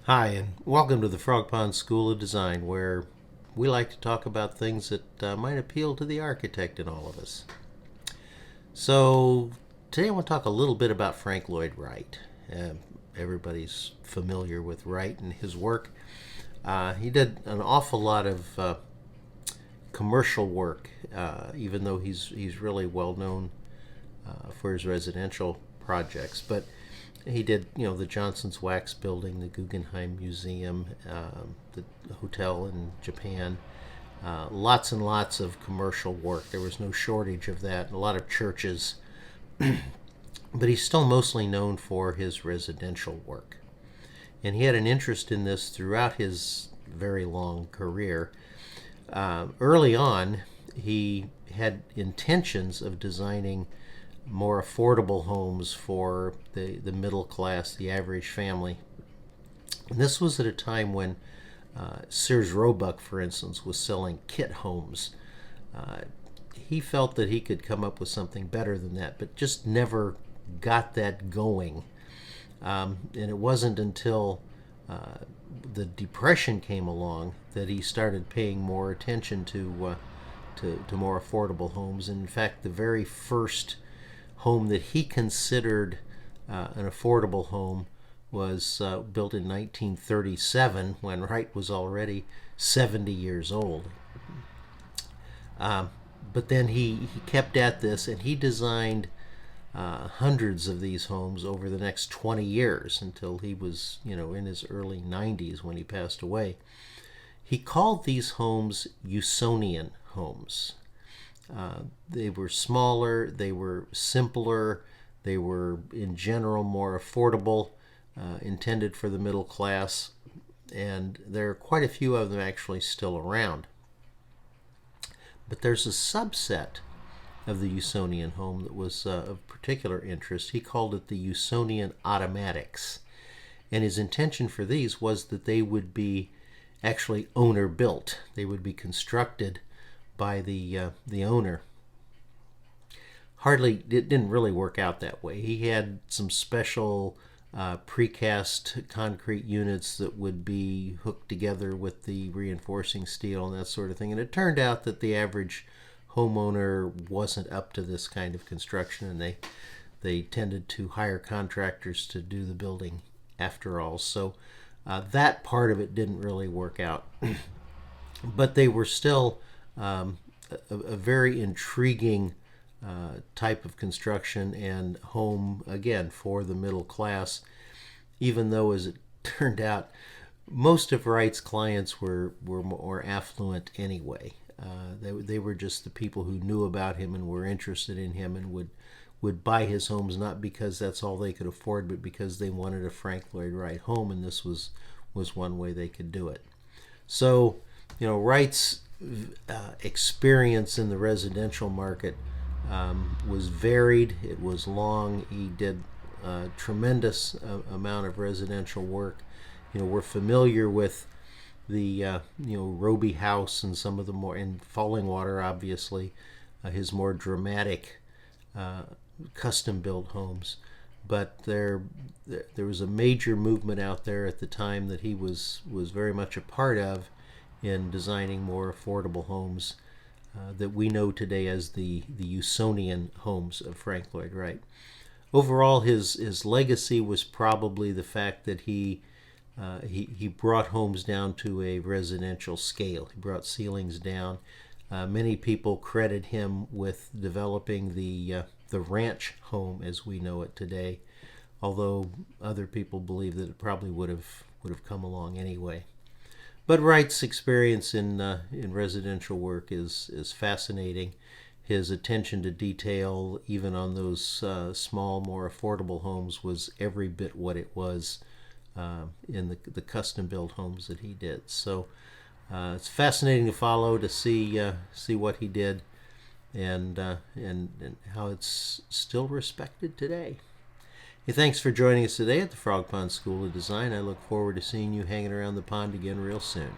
Hi, and welcome to the Frog Pond School of Design, where we like to talk about things that might appeal to the architect in all of us. So, today I want to talk a little bit about Frank Lloyd Wright. Everybody's familiar with Wright and his work. He did an awful lot of commercial work, even though he's really well known for his residential projects. But he did, the Johnson's Wax Building, the Guggenheim Museum, the hotel in Japan. Lots and lots of commercial work. There was no shortage of that. A lot of churches, but he's still mostly known for his residential work. And he had an interest in this throughout his very long career. Early on, he had intentions of designing more affordable homes for the middle class, the average family. And this was at a time when Sears Roebuck, for instance, was selling kit homes. Uh, he felt that he could come up with something better than that, but just never got that going. And it wasn't until the Depression came along that he started paying more attention to more affordable homes. And in fact, the very first home that he considered an affordable home was built in 1937 when Wright was already 70 years old. But then he kept at this, and he designed hundreds of these homes over the next 20 years until he was, in his early 90s when he passed away. He called these homes Usonian Homes. They were smaller, they were simpler, they were in general more affordable, intended for the middle class, and there are quite a few of them actually still around. But there's a subset of the Usonian home that was of particular interest. He called it the Usonian Automatics. And his intention for these was that they would be actually owner built. They would be constructed by the owner. It didn't really work out that way. He had some special precast concrete units that would be hooked together with the reinforcing steel and that sort of thing. And it turned out that the average homeowner wasn't up to this kind of construction, and they tended to hire contractors to do the building after all. So that part of it didn't really work out. But they were still a very intriguing type of construction and home, again, for the middle class, even though, as it turned out, most of Wright's clients were more affluent anyway. They were just the people who knew about him and were interested in him and would buy his homes not because that's all they could afford, but because they wanted a Frank Lloyd Wright home, and this was one way they could do it. So, Wright's experience in the residential market was varied. It was long. He did a tremendous amount of residential work. We're familiar with the Roby House and some of the more, in Fallingwater, obviously, his more dramatic custom-built homes. But there was a major movement out there at the time that he was very much a part of in designing more affordable homes that we know today as the Usonian homes of Frank Lloyd Wright. Overall, his legacy was probably the fact that he brought homes down to a residential scale. He brought ceilings down. Many people credit him with developing the ranch home as we know it today, although other people believe that it probably would have come along anyway. But Wright's experience in residential work is fascinating. His attention to detail, even on those small, more affordable homes, was every bit what it was in the custom-built homes that he did. So it's fascinating to follow, to see what he did, and how it's still respected today. Hey, thanks for joining us today at the Frog Pond School of Design. I look forward to seeing you hanging around the pond again real soon.